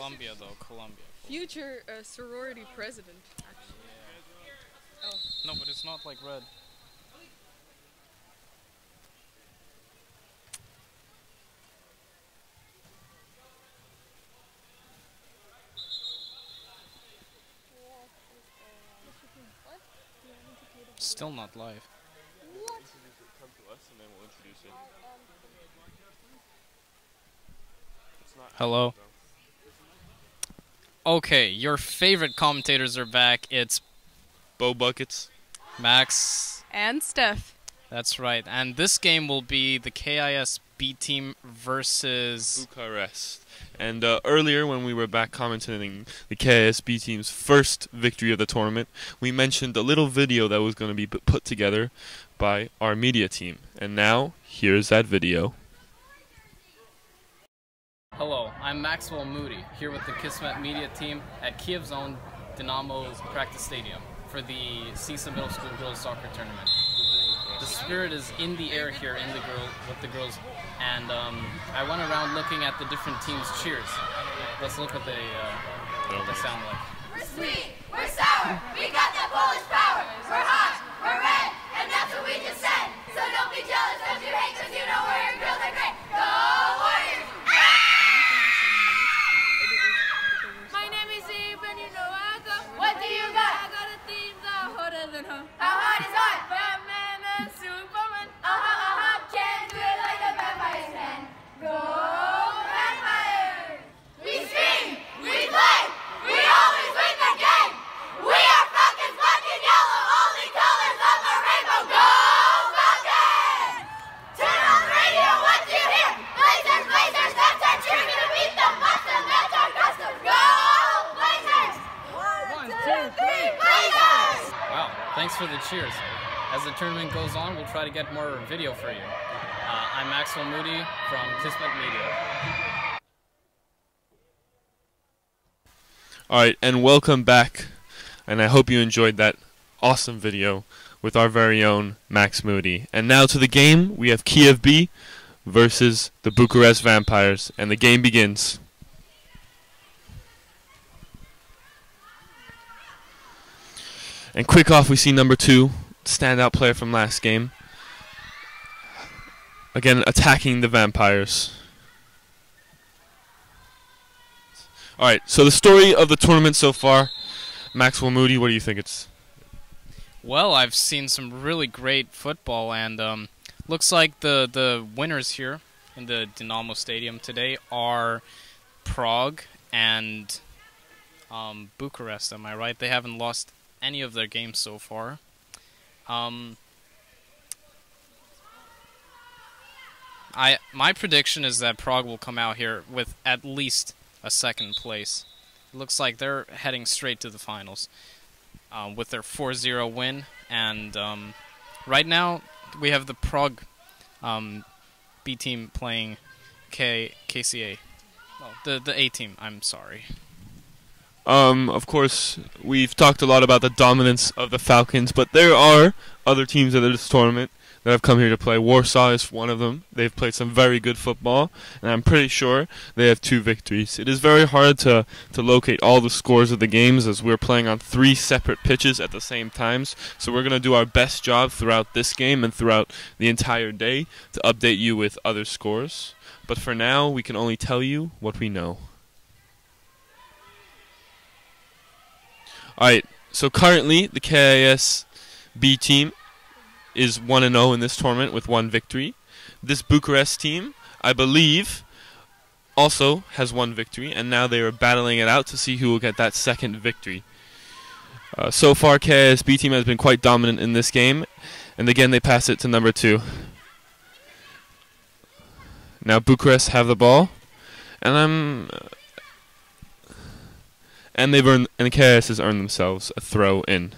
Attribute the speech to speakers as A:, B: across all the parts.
A: Columbia, though. Columbia.
B: Future sorority president, actually.
A: Yeah.
B: Oh.
A: No, but it's not like red. Still not live.
B: What?
C: Come to us and then we'll introduce it. It's not
A: Hello. Okay, your favorite commentators are back. It's
C: Bo Buckets.
A: Max.
B: And Steph.
A: That's right. And this game will be the KIS B team versus
C: Bucharest. And earlier when we were back commentating the KIS B team's first victory of the tournament, we mentioned a little video that was going to be put together by our media team. And now, here's that video.
A: Hello, I'm Maxwell Moody, here with the Kismet media team at Kiev's own Dynamo's practice stadium for the CISA Middle School Girls Soccer Tournament. The spirit is in the air here with the girls, and I went around looking at the different teams' cheers. Let's look what they sound like.
D: We're sweet, we're sour, we got the Polish power. We're hot, we're red, and that's what we just said. So don't be jealous, don't you hate, cause you know where your girls are great. Go Warriors!
E: My name is Eve, and you know I got.
D: What do you got?
E: I got a theme that hotter than her.
D: How hot is hot?
E: Batman and Superman.
D: Can't do it like the vampires can. Go vampires! We scream, we play, we always win the game. We are Falcons, black and yellow, all the colors of a rainbow. Go Falcons! Turn on the radio, what do you hear? Blazers, Blazers, that's our cheer. Gonna beat the Boston, that's our custom. Go Blazers! 1, 2, 3, Blazers!
A: Wow, thanks for the cheers. As the tournament goes on, we'll try to get more video for you. I'm Maxwell Moody from Kismet Media.
C: Alright, and welcome back. And I hope you enjoyed that awesome video with our very own Max Moody. And now to the game. We have Kiev B versus the Bucharest Vampires. And the game begins. And quick off, we see number 2, standout player from last game. Again, attacking the Vampires. Alright, so the story of the tournament so far. Maxwell Moody, what do you think it's?
A: Well, I've seen some really great football, and looks like the winners here in the Dynamo Stadium today are Prague and Bucharest. Am I right? They haven't lost any of their games so far. My prediction is that Prague will come out here with at least a second place. It looks like they're heading straight to the finals with their 4-0 win. And right now we have the Prague B team playing KCA. Well, the A team. I'm sorry.
C: Of course, we've talked a lot about the dominance of the Falcons, but there are other teams in this tournament that have come here to play. Warsaw is one of them. They've played some very good football, and I'm pretty sure they have 2 victories. It is very hard to locate all the scores of the games as we're playing on 3 separate pitches at the same times, so we're going to do our best job throughout this game and throughout the entire day to update you with other scores. But for now, we can only tell you what we know. Alright, so currently the KIS B team is 1-0 in this tournament with 1 victory. This Bucharest team, I believe, also has 1 victory, and now they are battling it out to see who will get that second victory. So far, KIS B team has been quite dominant in this game, and again they pass it to number 2. Now Bucharest have the ball, and the KIS has earned themselves a throw in.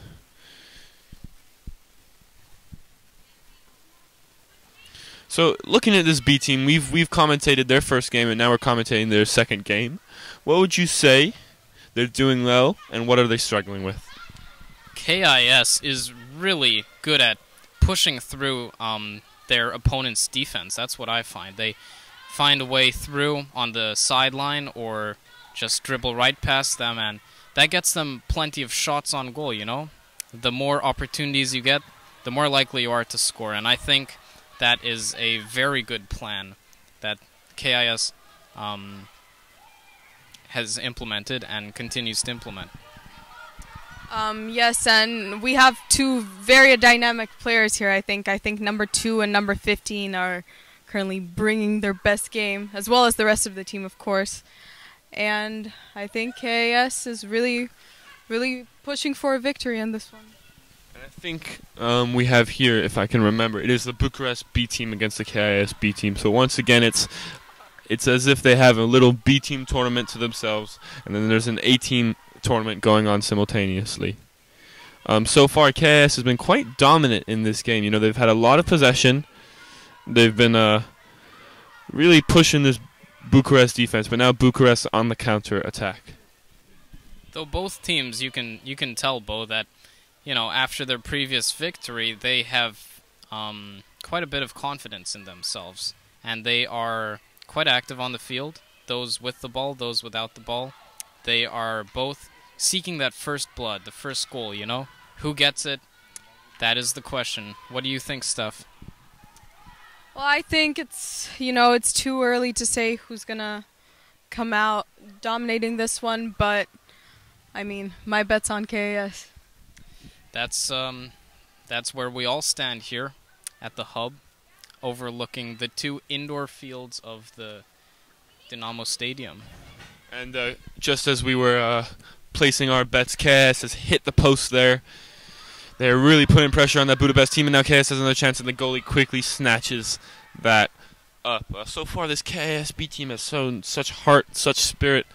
C: So looking at this B team, we've commentated their first game and now we're commentating their second game. What would you say they're doing well and what are they struggling with?
A: KIS is really good at pushing through their opponent's defense. That's what I find. They find a way through on the sideline or just dribble right past them, and that gets them plenty of shots on goal, you know? The more opportunities you get, the more likely you are to score, and I think that is a very good plan that KIS has implemented and continues to implement.
B: Yes, and we have two very dynamic players here, I think. I think number 2 and number 15 are currently bringing their best game, as well as the rest of the team, of course. And I think KIS is really pushing for a victory in this one.
C: And I think we have here, if I can remember, it is the Bucharest B team against the KIS B team. So once again, it's as if they have a little B team tournament to themselves, and then there's an A team tournament going on simultaneously. So far, KIS has been quite dominant in this game. You know, they've had a lot of possession. They've been really pushing this Bucharest defense, but now Bucharest on the counter attack.
A: Though both teams, you can tell, Bo, that after their previous victory, they have quite a bit of confidence in themselves, and they are quite active on the field. Those with the ball, those without the ball, they are both seeking that first blood, the first goal. Who gets it? That is the question. What do you think, Steph?
B: Well, I think it's too early to say who's gonna come out dominating this one, but I mean, my bet's on KIS.
A: That's where we all stand here at the hub, overlooking the 2 indoor fields of the Dynamo Stadium.
C: And just as we were placing our bets, KIS has hit the post there. They're really putting pressure on that Budapest team, and now KIS has another chance, and the goalie quickly snatches that up. So far, this KIS B team has shown such heart, such spirit,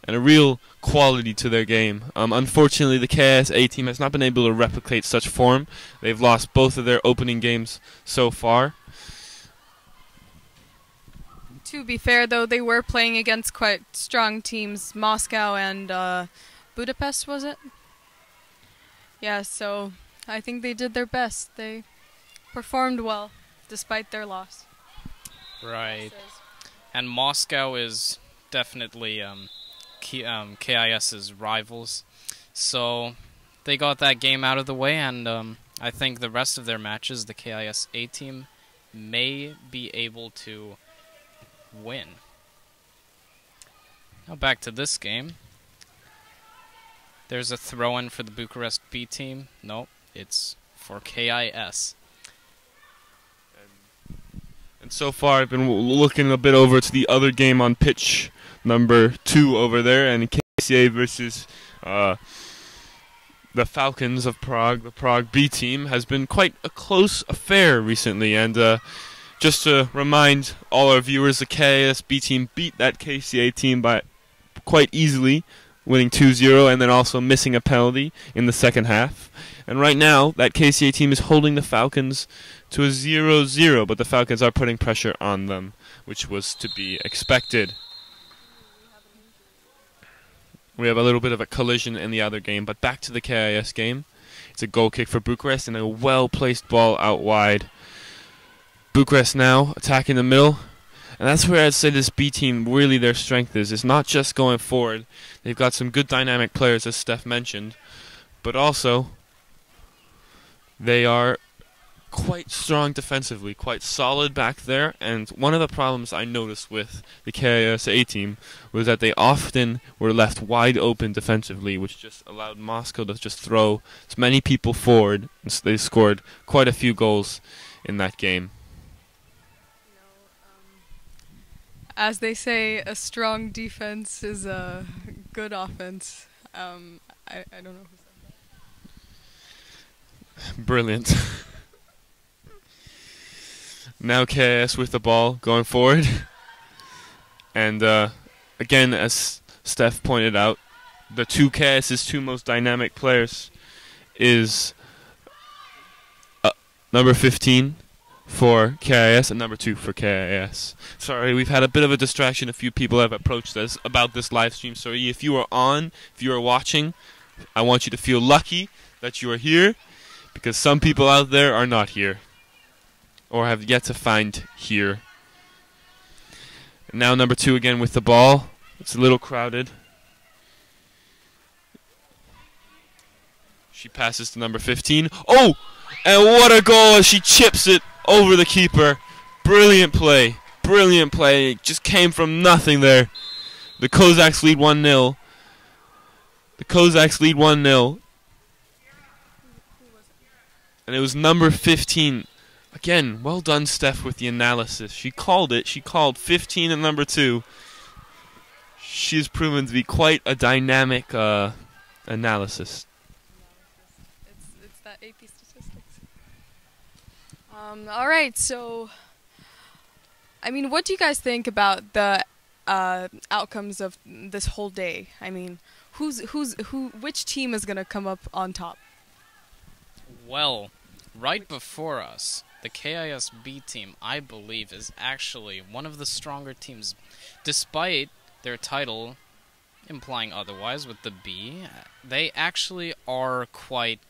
C: and a real quality to their game. Unfortunately, the KIS A team has not been able to replicate such form. They've lost both of their opening games so far.
B: To be fair, though, they were playing against quite strong teams, Moscow and Budapest, was it? Yeah, so I think they did their best. They performed well, despite their loss.
A: Right. And Moscow is definitely KIS's rivals. So they got that game out of the way, and I think the rest of their matches, the KIS A team may be able to win. Now back to this game. There's a throw-in for the Bucharest B team. No, it's for KIS.
C: And so far, I've been looking a bit over to the other game on pitch number 2 over there, and KCA versus the Falcons of Prague. The Prague B team has been quite a close affair recently, and just to remind all our viewers, the KIS B team beat that KCA team by quite easily, winning 2-0 and then also missing a penalty in the second half. And right now, that KCA team is holding the Falcons to a 0-0, but the Falcons are putting pressure on them, which was to be expected. We have a little bit of a collision in the other game, but back to the KIS game. It's a goal kick for Bucharest and a well-placed ball out wide. Bucharest now attacking the middle. And that's where I'd say this B team, really their strength is. It's not just going forward. They've got some good dynamic players, as Steph mentioned. But also, they are quite strong defensively, quite solid back there. And one of the problems I noticed with the KIS A team was that they often were left wide open defensively, which just allowed Moscow to just throw as many people forward. And so they scored quite a few goals in that game.
B: As they say, a strong defense is a good offense. I don't know who said that.
C: Brilliant. Now KIS with the ball going forward. And again, as Steph pointed out, the KIS's 2 most dynamic players is number 15 for KIS and number 2 for KIS. Sorry, we've had a bit of a distraction. A few people have approached us about this live stream. So if you are on, if you are watching, I want you to feel lucky that you are here, because some people out there are not here or have yet to find here. And now number 2 again with the ball. It's a little crowded. She passes to number 15. Oh! And what a goal as she chips it over the keeper. Brilliant play. Brilliant play. It just came from nothing there. The Cossacks lead 1-0. The Cossacks lead 1-0. And it was number 15. Again, well done, Steph, with the analysis. She called it. She called 15 and number 2. She's proven to be quite a dynamic analysis.
B: It's that AP statistics. All right, so I mean, what do you guys think about the outcomes of this whole day? I mean, which team is gonna come up on top?
A: Well, right before us, the KIS B team, I believe, is actually one of the stronger teams, despite their title implying otherwise with the B. They actually are quite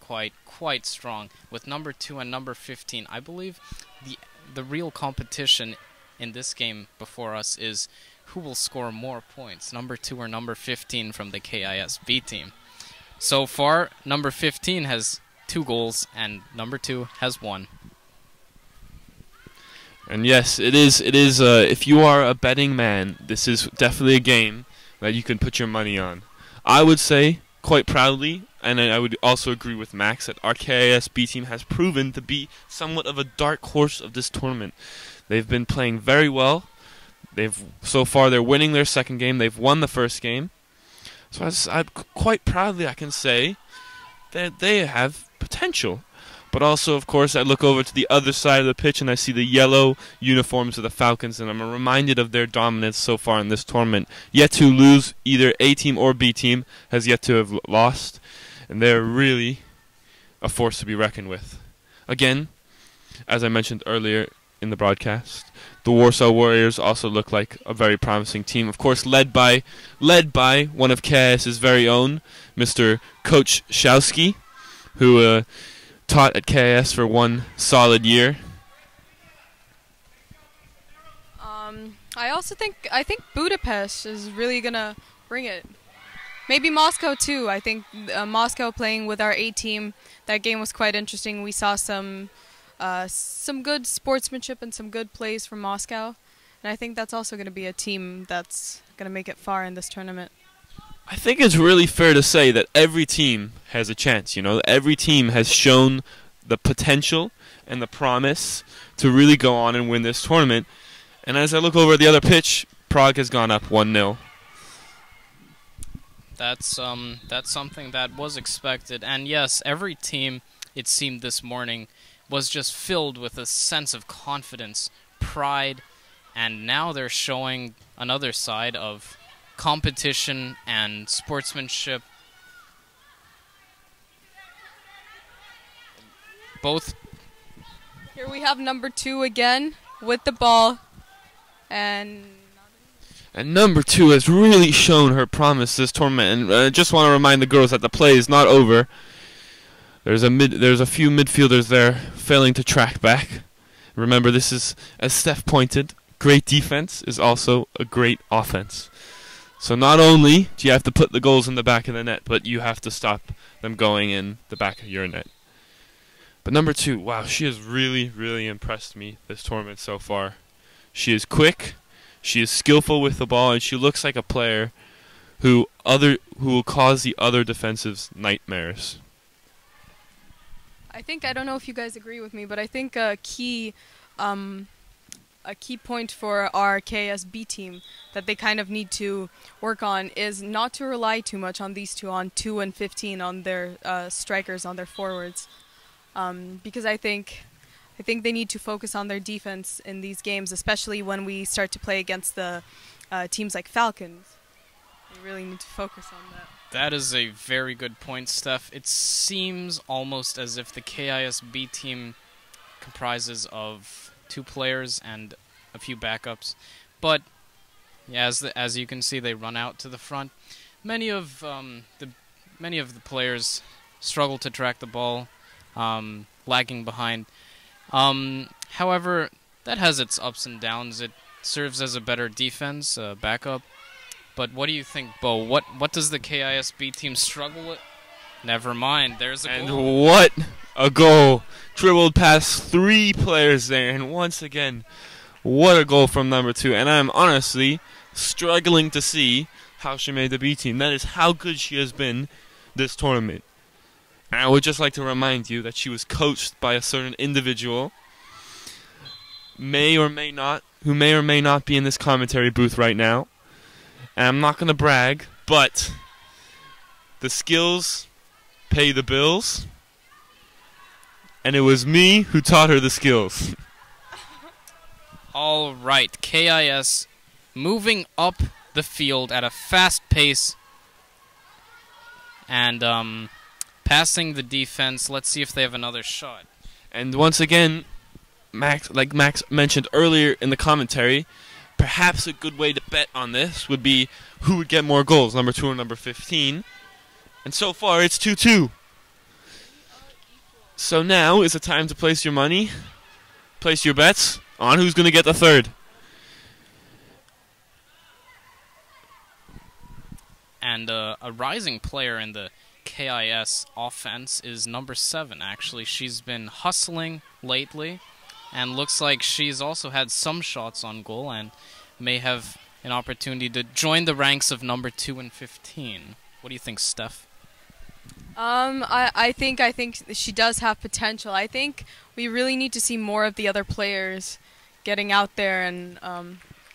A: strong. With number 2 and number 15, I believe the real competition in this game before us is who will score more points, number 2 or number 15 from the KIS B team. So far, number 15 has 2 goals and number 2 has 1.
C: And yes, it is. If you are a betting man, this is definitely a game that you can put your money on. I would say, quite proudly, and I would also agree with Max, that our KIS B team has proven to be somewhat of a dark horse of this tournament. They've been playing very well. So far they're winning their second game. They've won the first game. So quite proudly I can say that they have potential. But also, of course, I look over to the other side of the pitch and I see the yellow uniforms of the Falcons, and I'm reminded of their dominance so far in this tournament. Yet to lose, either A team or B team has yet to have lost, and they're really a force to be reckoned with. Again, as I mentioned earlier in the broadcast, the Warsaw Warriors also look like a very promising team. Of course, led by one of KIS's very own, Mr. Coach Szowski, who taught at KIS for 1 solid year.
B: I think Budapest is really gonna bring it. Maybe Moscow too. I think Moscow playing with our A team, that game was quite interesting. We saw some good sportsmanship and some good plays from Moscow, and I think that's also going to be a team that's going to make it far in this tournament.
C: I think it's really fair to say that every team has a chance. Every team has shown the potential and the promise to really go on and win this tournament. And as I look over at the other pitch, Prague has gone up 1-0.
A: That's something that was expected. And yes, every team, it seemed this morning, was just filled with a sense of confidence, pride, and now they're showing another side of competition and sportsmanship. Both.
B: Here we have number 2 again with the ball, and
C: number 2 has really shown her promise this tournament. And I just want to remind the girls that the play is not over. There's a few midfielders there failing to track back. Remember, this is, as Steph pointed, great defense is also a great offense. So not only do you have to put the goals in the back of the net, but you have to stop them going in the back of your net. But number 2, wow, she has really, really impressed me this tournament so far. She is quick, she is skillful with the ball, and she looks like a player who will cause the other defensives nightmares.
B: I don't know if you guys agree with me, but I think a key point for our KIS B team that they kind of need to work on is not to rely too much on these two, on 2 and 15, on their strikers, on their forwards, because I think they need to focus on their defense in these games, especially when we start to play against the teams like Falcons. They really need to focus on that.
A: That is a very good point, Steph. It seems almost as if the KIS B team comprises of 2 players and a few backups, but yeah, as you can see, they run out to the front. Many of the players struggle to track the ball, lagging behind. However, that has its ups and downs. It serves as a better defense, backup. But what do you think, Bo? What does the KIS B team struggle with? Never mind. There's a
C: And
A: goal.
C: what a goal. Dribbled past 3 players there. And once again, what a goal from number 2. And I'm honestly struggling to see how she made the B team. That is how good she has been this tournament. And I would just like to remind you that she was coached by a certain individual, who may or may not be in this commentary booth right now. And I'm not going to brag, but the skills pay the bills. And it was me who taught her the skills.
A: All right, KIS moving up the field at a fast pace and passing the defense. Let's see if they have another shot.
C: And once again, Max mentioned earlier in the commentary, perhaps a good way to bet on this would be who would get more goals, number 2 or number 15. And so far, it's 2-2. So now is the time to place your money, place your bets on who's going to get the third.
A: And a rising player in the KIS offense is number 7, actually. She's been hustling lately, and looks like she's also had some shots on goal and may have an opportunity to join the ranks of number 2 and 15. What do you think, Steph?
B: I think she does have potential. I think we really need to see more of the other players getting out there and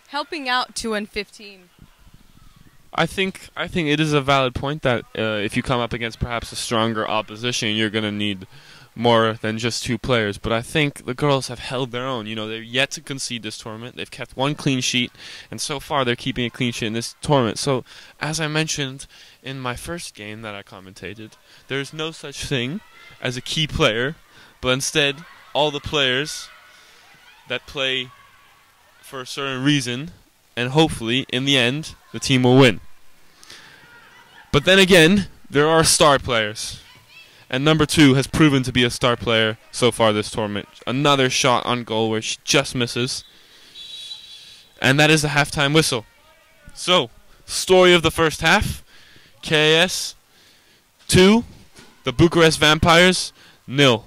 B: helping out 2 and 15.
C: I think it is a valid point that if you come up against perhaps a stronger opposition, you're going to need more than just 2 players. But I think the girls have held their own. You know, they're yet to concede this tournament. They've kept 1 clean sheet, and so far they're keeping a clean sheet in this tournament. So, as I mentioned in my first game that I commentated, there's no such thing as a key player, but instead all the players that play for a certain reason, and hopefully, in the end, the team will win. But then again, there are star players. And number 2 has proven to be a star player so far this tournament. Another shot on goal where she just misses. And that is the halftime whistle. So, story of the first half. KIS 2, the Bucharest Vampires 0.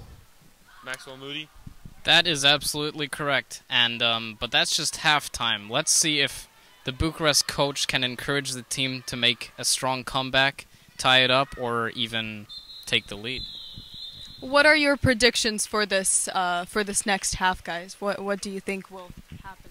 C: Maxwell Moody?
A: That is absolutely correct. And but that's just halftime. Let's see if the Bucharest coach can encourage the team to make a strong comeback, tie it up, or even take the lead.
B: What are your predictions for this next half, guys? What do you think will happen?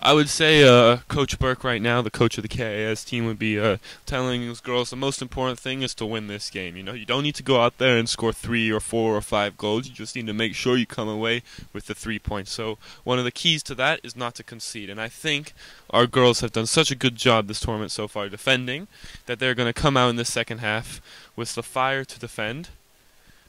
C: I would say Coach Burke right now, the coach of the KIS team, would be telling his girls the most important thing is to win this game. You know, you don't need to go out there and score 3 or 4 or 5 goals. You just need to make sure you come away with the 3 points. So one of the keys to that is not to concede. And I think our girls have done such a good job this tournament so far defending that they're going to come out in the second half with the fire to defend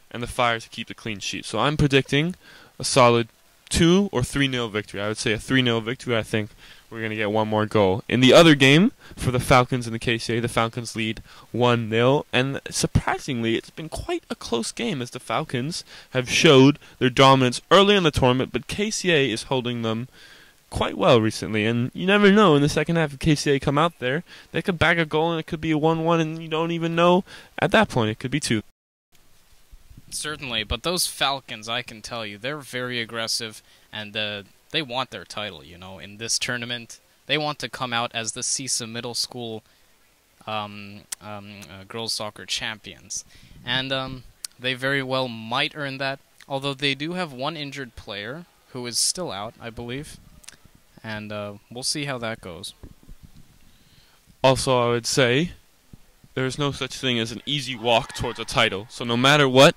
C: and the fire to keep the clean sheet. So I'm predicting a solid 2 or 3-0 victory. I would say a 3-0 victory. I think we're going to get 1 more goal. In the other game, for the Falcons and the KCA, the Falcons lead 1-0. And surprisingly, it's been quite a close game as the Falcons have showed their dominance early in the tournament, but KCA is holding them quite well recently. And you never know, in the second half, if KCA come out there, they could bag a goal and it could be a 1-1, and you don't even know at that point. It could be 2.
A: Certainly, but those Falcons, I can tell you, they're very aggressive, and they want their title, you know, in this tournament. They want to come out as the CISA Middle School girls soccer champions. And they very well might earn that, although they do have 1 injured player who is still out, I believe. And we'll see how that goes.
C: Also, I would say there's no such thing as an easy walk towards a title. So no matter what,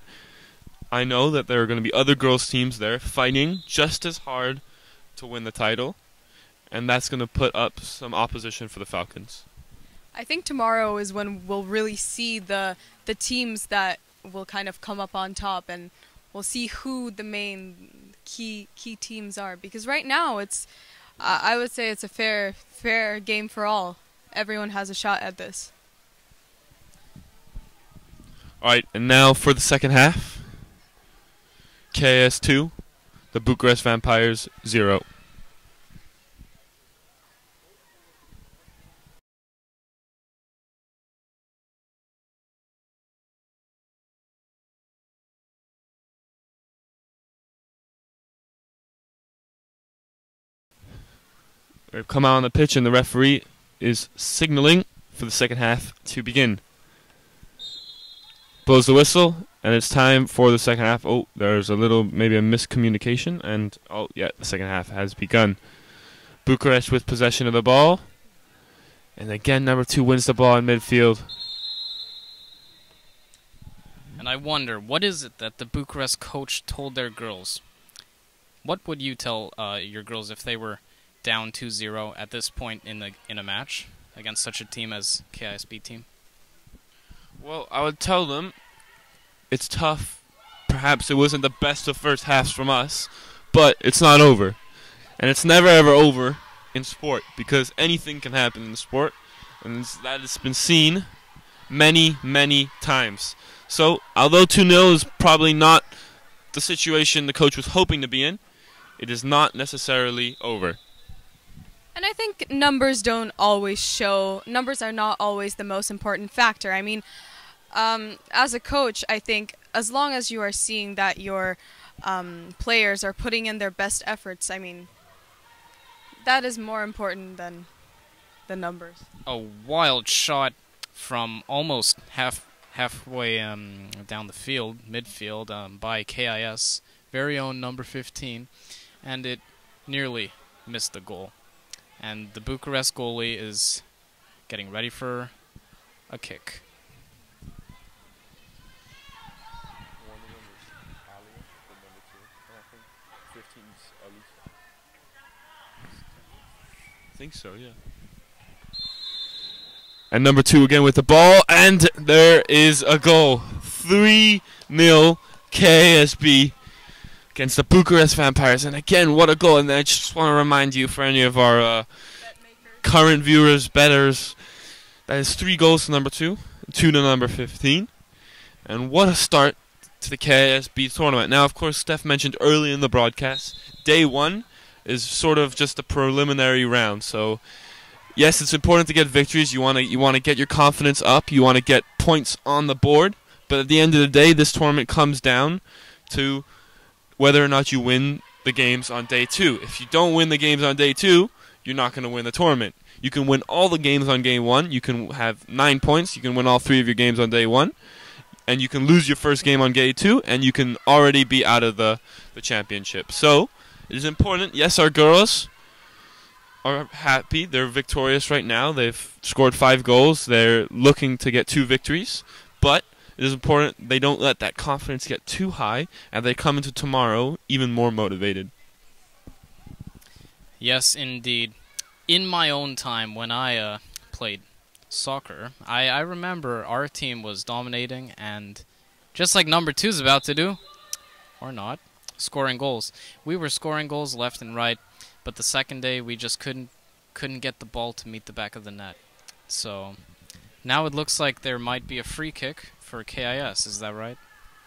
C: I know that there are going to be other girls' teams there fighting just as hard to win the title, and that's going to put up some opposition for the Falcons.
B: I think tomorrow is when we'll really see the teams that will kind of come up on top, and we'll see who the main key teams are. Because right now, it's I would say it's a fair game for all. Everyone has a shot at this.
C: Alright, and now for the second half. KIS 2, the Bucharest Vampires 0. They've come out on the pitch, and the referee is signaling for the second half to begin. Blows the whistle, and it's time for the second half. Oh, there's maybe a miscommunication, and the second half has begun. Bucharest with possession of the ball, and again, number 2 wins the ball in midfield.
A: And I wonder, what is it that the Bucharest coach told their girls? What would you tell your girls if they were down 2-0 at this point in a match against such a team as KIS B team?
C: Well, I would tell them it's tough. Perhaps it wasn't the best of first halves from us, but it's not over. And it's never ever over in sport, because anything can happen in sport, and that has been seen many, many times. So, although 2-0 is probably not the situation the coach was hoping to be in, it is not necessarily over.
B: And I think numbers don't always show. Numbers are not always the most important factor. I mean, as a coach, I think as long as you are seeing that your players are putting in their best efforts, I mean, that is more important than the numbers.
A: A wild shot from almost halfway down the field, midfield, by KIS, very own number 15, and it nearly missed the goal. And the Bucharest goalie is getting ready for a kick.
C: I think so, yeah. And number 2 again with the ball, and there is a goal. 3-0 KIS B against the Bucharest Vampires. And again, what a goal. And I just want to remind you, for any of our current viewers, betters, that is 3 goals to number 2, 2 to number 15. And what a start to the KIS B tournament. Now, of course, Steph mentioned early in the broadcast, day 1 is sort of just a preliminary round. So, yes, it's important to get victories. You want to get your confidence up. You want to get points on the board. But at the end of the day, this tournament comes down to whether or not you win the games on day 2. If you don't win the games on day 2, you're not going to win the tournament. You can win all the games on game 1. You can have 9 points. You can win all 3 of your games on day 1. And you can lose your first game on day 2, and you can already be out of the championship. So, it is important. Yes, our girls are happy. They're victorious right now. They've scored 5 goals. They're looking to get 2 victories. But it is important they don't let that confidence get too high, and they come into tomorrow even more motivated.
A: Yes, indeed. In my own time, when I played soccer, I remember our team was dominating, and just like number 2 is about to do, or not, scoring goals. We were scoring goals left and right, but the second day we just couldn't get the ball to meet the back of the net. So now it looks like there might be a free kick for KIS. Is that right?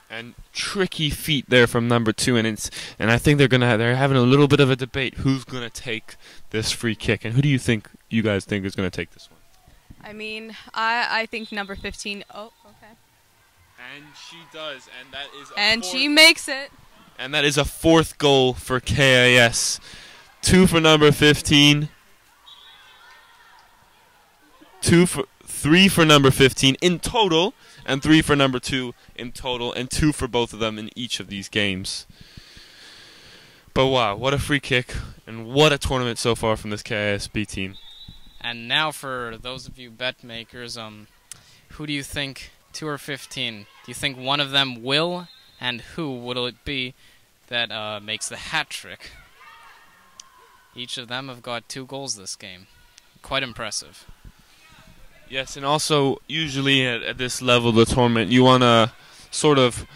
C: And tricky feet there from number 2, and I think they're having a little bit of a debate who's gonna take this free kick, and who do you guys think is gonna take this one?
B: I mean, I think number 15. Oh, okay.
C: And she does, and that is
B: she makes it.
C: And that is a 4th goal for KIS. 2 for number 15. 3 for number 15 in total, and 3 for number 2 in total, and 2 for both of them in each of these games. But wow, what a free kick, and what a tournament so far from this KIS B team.
A: And now for those of you bet makers, who do you think, 2 or 15? Do you think one of them will, and who will it be that makes the hat trick? Each of them have got 2 goals this game. Quite impressive.
C: Yes, and also, usually at this level of the tournament, you want to sort of,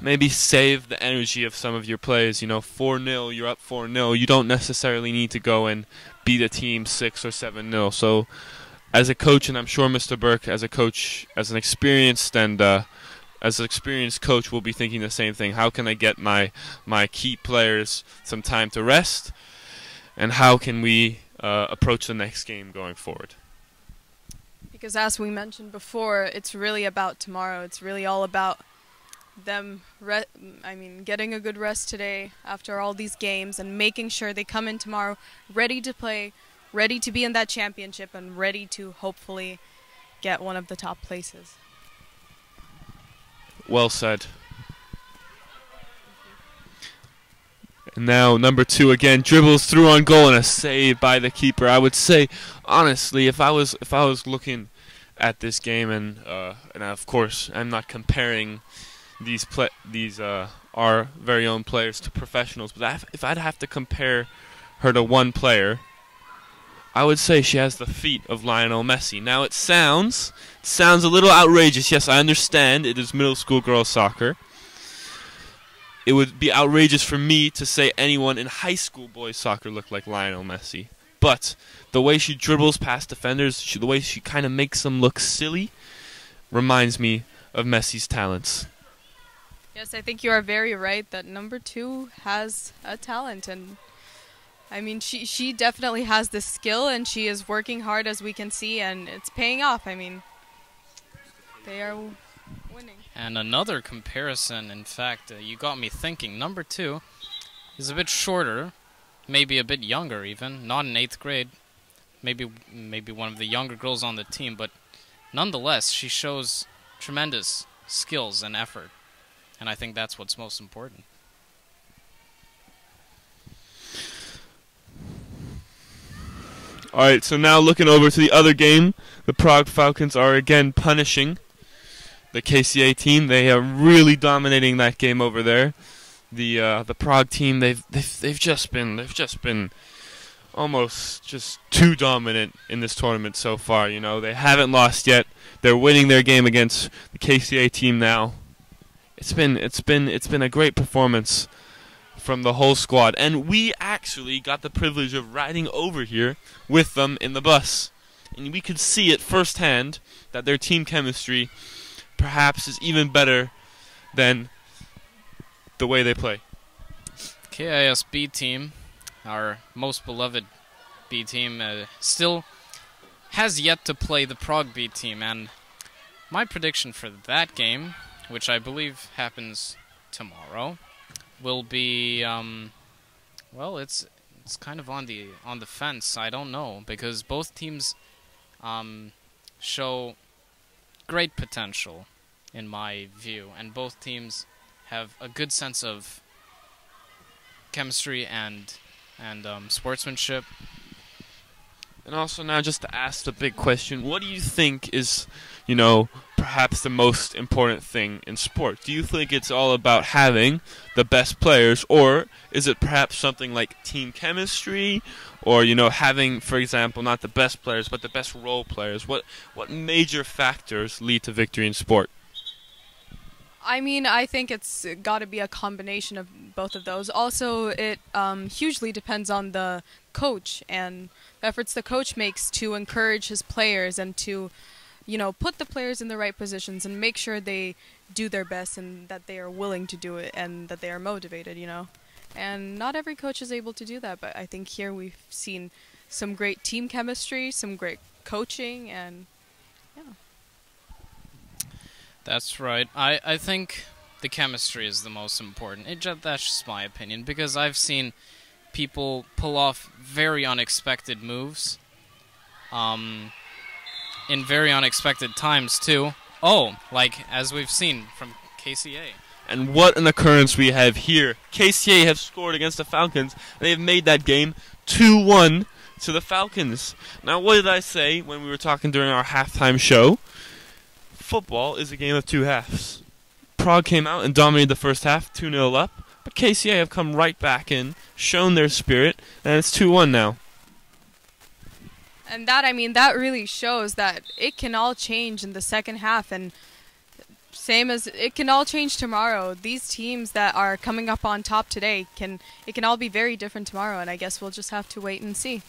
C: maybe save the energy of some of your plays. 4-0, you're up 4-0. You don't necessarily need to go and beat a team 6 or 7-0. So, as a coach, and I'm sure Mr. Burke, as a coach, as an experienced coach, will be thinking the same thing. How can I get my key players some time to rest? And how can we approach the next game going forward?
B: Because as we mentioned before, it's really about tomorrow. It's really all about them getting a good rest today after all these games and making sure they come in tomorrow ready to play, ready to be in that championship, and ready to hopefully get one of the top places.
C: Well said. And now number 2 again dribbles through on goal and a save by the keeper. I would say, honestly, if I was looking at this game, and of course I'm not comparing these our very own players to professionals, but if I'd have to compare her to one player, I would say she has the feet of Lionel Messi. Now it sounds a little outrageous. Yes, I understand it is middle school girls soccer. It would be outrageous for me to say anyone in high school boys soccer looked like Lionel Messi. But the way she dribbles past defenders, the way she kind of makes them look silly, reminds me of Messi's talents.
B: Yes, I think you are very right that number 2 has a talent, and I mean she definitely has the skill, and she is working hard, as we can see, and it's paying off. I mean, they are winning.
A: And another comparison, in fact, you got me thinking. Number 2 is a bit shorter, maybe a bit younger even, not in 8th grade. Maybe one of the younger girls on the team, but nonetheless, she shows tremendous skills and effort. And I think that's what's most important.
C: Alright, so now looking over to the other game, the Prague Falcons are again punishing the KCA team. They are really dominating that game over there. The Prague team, they've just been almost just too dominant in this tournament so far. You know, they haven't lost yet. They're winning their game against the KCA team now. It's been a great performance from the whole squad, and we actually got the privilege of riding over here with them in the bus, and we could see it firsthand that their team chemistry perhaps is even better than the way they play.
A: KIS B team, our most beloved B team, still has yet to play the Prague B team, and my prediction for that game, which I believe happens tomorrow, will be well, it's kind of on the fence. I don't know, because both teams show great potential in my view, and both teams have a good sense of chemistry and sportsmanship.
C: And also now, just to ask the big question, what do you think is, you know, perhaps the most important thing in sport? Do you think it's all about having the best players, or is it perhaps something like team chemistry, or, you know, having, for example, not the best players, but the best role players? What major factors lead to victory in sport?
B: I mean, I think it's got to be a combination of both of those. Also, it hugely depends on the coach and the efforts the coach makes to encourage his players and to, you know, put the players in the right positions and make sure they do their best and that they are willing to do it and that they are motivated, you know. And not every coach is able to do that, but I think here we've seen some great team chemistry, some great coaching, and yeah.
A: That's right. I think the chemistry is the most important. That's just my opinion, because I've seen people pull off very unexpected moves in very unexpected times, too. Oh, like as we've seen from KCA.
C: And what an occurrence we have here. KCA have scored against the Falcons, and they have made that game 2-1 to the Falcons. Now, what did I say when we were talking during our halftime show? Football is a game of two halves. Prague came out and dominated the first half, 2-0 up, but KCA have come right back in, shown their spirit, and it's 2-1 now.
B: And that, I mean, that really shows that it can all change in the second half, and same as it can all change tomorrow. These teams that are coming up on top today, it can all be very different tomorrow, and I guess we'll just have to wait and see.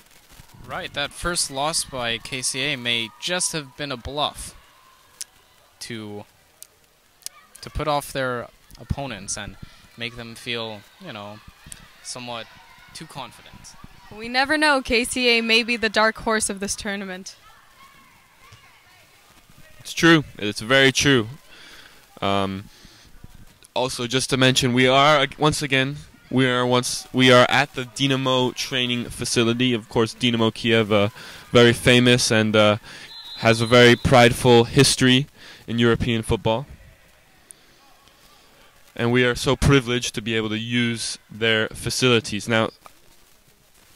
A: Right, that first loss by KCA may just have been a bluff to put off their opponents and make them feel, you know, somewhat too confident.
B: We never know. KCA may be the dark horse of this tournament.
C: It's true. It's very true. Also, just to mention, we are at the Dynamo training facility. Of course, Dynamo Kiev, very famous and has a very prideful history in European football. And we are so privileged to be able to use their facilities. Now,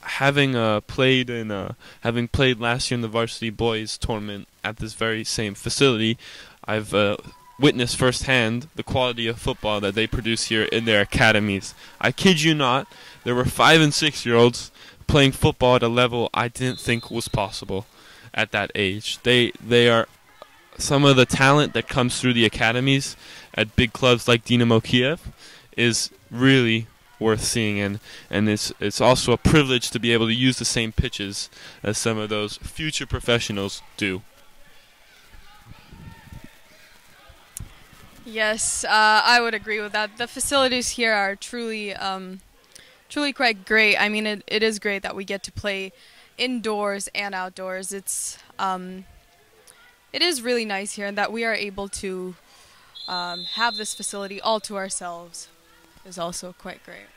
C: having played last year in the varsity boys tournament at this very same facility, I've witnessed firsthand the quality of football that they produce here in their academies. I kid you not, there were 5- and 6-year-olds playing football at a level I didn't think was possible at that age. They are some of the talent that comes through the academies at big clubs like Dynamo Kiev is really worth seeing, and it's also a privilege to be able to use the same pitches as some of those future professionals do.
B: Yes, I would agree with that. The facilities here are truly quite great. I mean, it is great that we get to play indoors and outdoors. It is really nice here, and that we are able to have this facility all to ourselves is also quite great.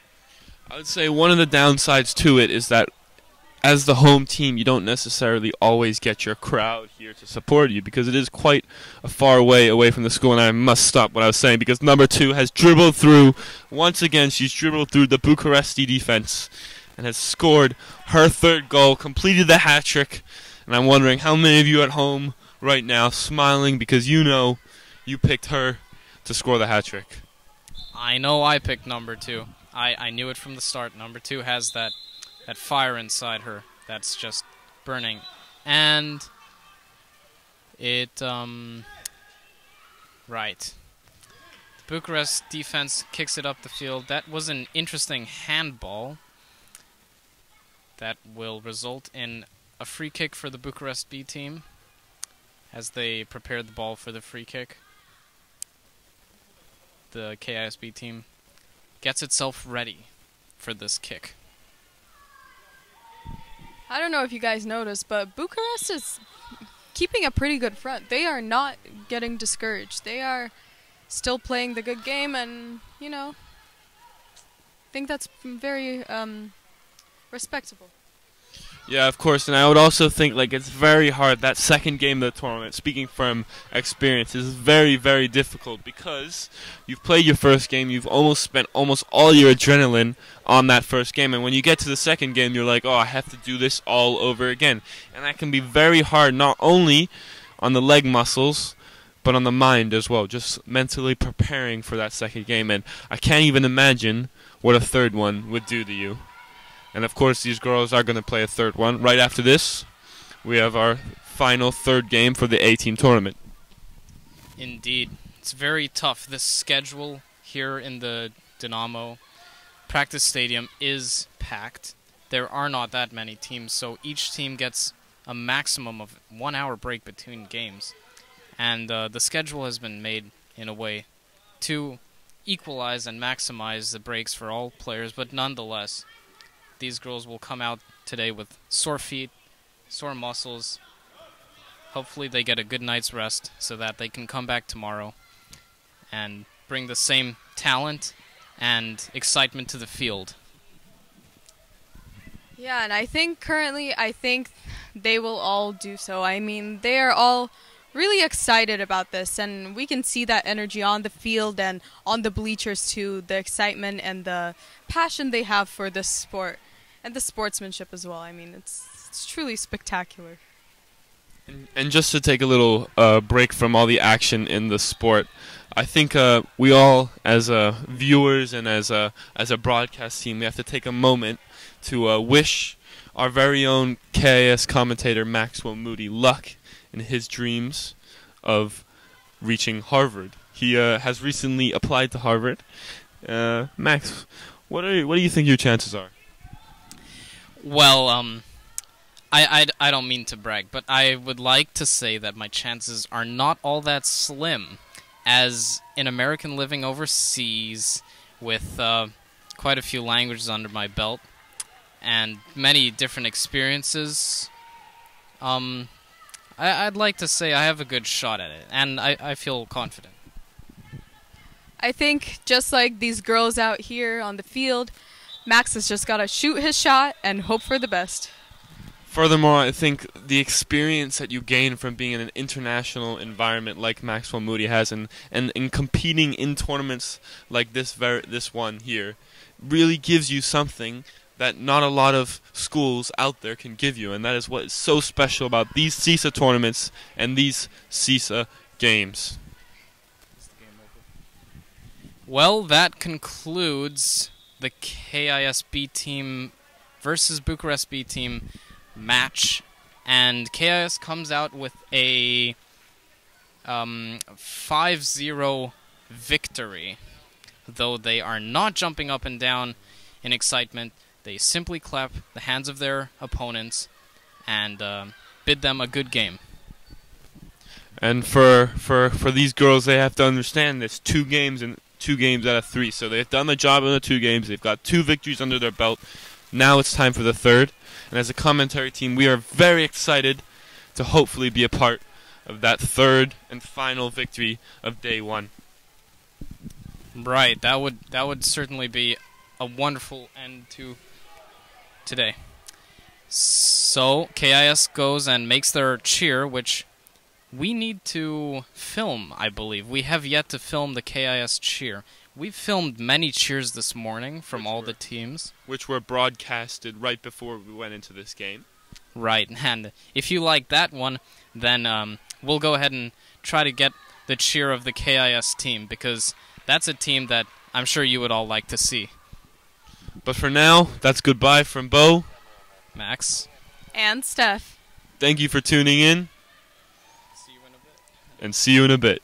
C: I would say one of the downsides to it is that as the home team, you don't necessarily always get your crowd here to support you because it is quite a far way away from the school, and I must stop what I was saying because number 2 has dribbled through, once again, she's dribbled through the Bucharesti defense and has scored her 3rd goal, completed the hat trick, and I'm wondering how many of you at home right now smiling because you know you picked her to score the hat trick.
A: I know I picked number 2. I knew it from the start. Number 2 has that fire inside her that's just burning. And it, right. The Bucharest defense kicks it up the field. That was an interesting handball that will result in a free kick for the Bucharest B team as they prepared the ball for the free kick. The KIS B team gets itself ready for this kick.
B: I don't know if you guys noticed, but Bucharest is keeping a pretty good front. They are not getting discouraged. They are still playing the good game, and, you know, I think that's very respectable.
C: Yeah, of course, and I would also think like it's very hard. That second game of the tournament, speaking from experience, is very, very difficult because you've played your first game, you've spent almost all your adrenaline on that first game, and when you get to the second game, you're like, oh, I have to do this all over again. And that can be very hard, not only on the leg muscles, but on the mind as well, just mentally preparing for that second game. And I can't even imagine what a third one would do to you. And of course, these girls are going to play a third one. Right after this, we have our final 3rd game for the A-team tournament.
A: Indeed. It's very tough. This schedule here in the Dynamo practice stadium is packed. There are not that many teams, so each team gets a maximum of 1 hour break between games. And the schedule has been made in a way to equalize and maximize the breaks for all players, but nonetheless, these girls will come out today with sore feet, sore muscles. Hopefully they get a good night's rest so that they can come back tomorrow and bring the same talent and excitement to the field.
B: Yeah, and I think they will all do so. I mean, they are all really excited about this, and we can see that energy on the field and on the bleachers too, the excitement and the passion they have for this sport. And the sportsmanship as well. I mean, it's truly spectacular.
C: And just to take a little break from all the action in the sport, I think we all, as viewers and as a broadcast team, we have to take a moment to wish our very own KIS commentator Maxwell Moody luck in his dreams of reaching Harvard. He has recently applied to Harvard. Max, what do you think your chances are?
A: Well, I don't mean to brag, but I would like to say that my chances are not all that slim. As an American living overseas with quite a few languages under my belt and many different experiences, I'd like to say I have a good shot at it, and I feel confident.
B: I think just like these girls out here on the field, Max has just got to shoot his shot and hope for the best.
C: Furthermore, I think the experience that you gain from being in an international environment like Maxwell Moody has, and in competing in tournaments like this one here, really gives you something that not a lot of schools out there can give you, and that is what is so special about these CISA tournaments and these CISA games.
A: Well, that concludes the KIS B team versus Bucharest B team match, and KIS comes out with a 5-0 victory. Though they are not jumping up and down in excitement, they simply clap the hands of their opponents and bid them a good game.
C: And for these girls, they have to understand this: 2 games and 2 games out of 3. So they've done the job in the 2 games. They've got 2 victories under their belt. Now it's time for the 3rd. And as a commentary team, we are very excited to hopefully be a part of that 3rd and final victory of day 1.
A: Right, that would certainly be a wonderful end to today. So KIS goes and makes their cheer, which we need to film, I believe. We have yet to film the KIS cheer. We've filmed many cheers this morning from all the teams,
C: which were broadcasted right before we went into this game.
A: Right, and if you like that one, then we'll go ahead and try to get the cheer of the KIS team, because that's a team that I'm sure you would all like to see.
C: But for now, that's goodbye from Bo,
A: Max,
B: And Steph.
C: Thank you for tuning in.
A: See you in a bit.
C: And see you in a bit.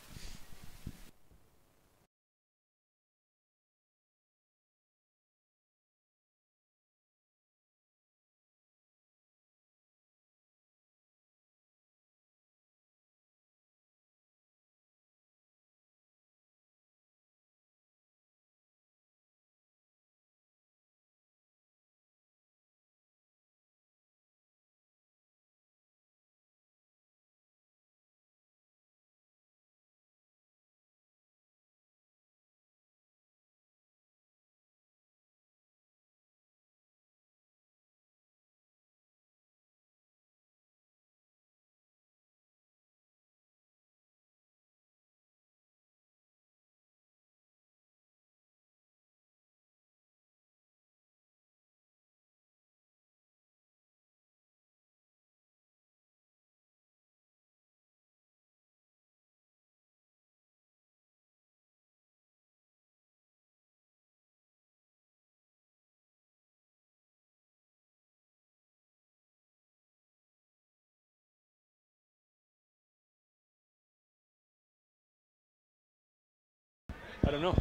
F: I don't know.